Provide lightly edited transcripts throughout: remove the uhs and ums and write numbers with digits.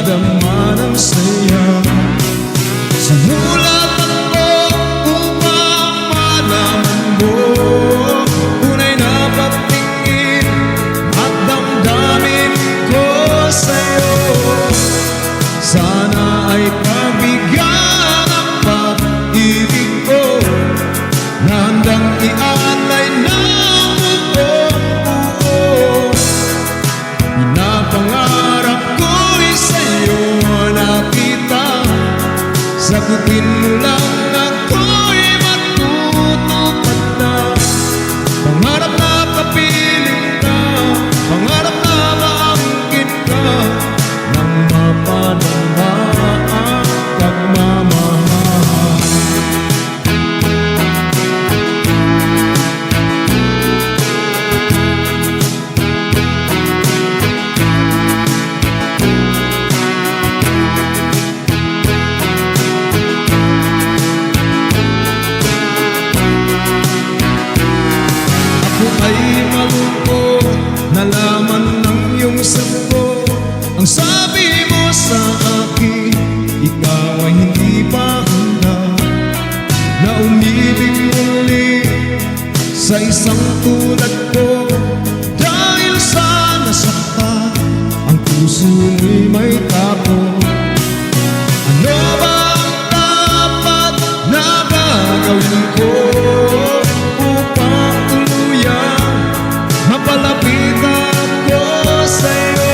Nadarama ng saya. Sumulat ako upang malaman mo tunay na pagtingin at damdamin ko sa'yo. Sana ay pabigyan ang pag-ibig ko na handang ialay ng buong-buo. Pinapangarap ko'y sa'yo nakita, sagutin mo lang ako'y matutupad na. Pangarap na kapiling ka, pangarap na maangkin ka, nang mapadama ang pagmamahal. Ay malungkot, nalaman ng iyong sagot. Ang sabi mo sa akin, ikaw ay hindi pa handa na umibig muli sa isang tulad ko. Dahil sa nasaktan, ang puso mo'y may tapo. Ano ba ang dapat na gagawin ko upang tuluyang mapalapit ako sa'yo?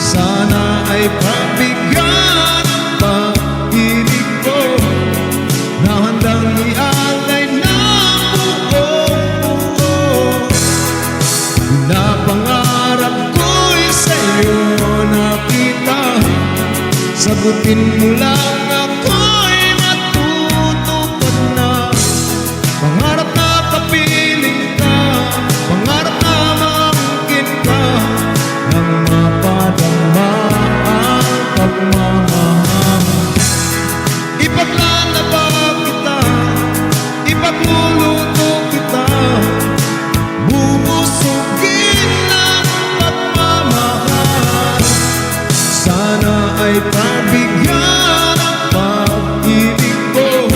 Sana ay pabigyan ang pag-ibig ko na handang ialay ng buong-buo. Pinapangarap ko'y sa'yo nakita, sagutin mo lang ako'y matutupad na. Pangarap na kapiling ka, pangarap na maangkin ka, nang mapadama ang pagmamahal. Ipaglalaba kita, ipagluluto kita, bubusugin ng pagmamahal. Sana ay pabigyan ang pag-ibig ko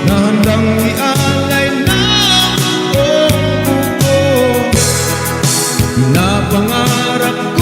na handang ialay ng buong-buo. Pinapangarap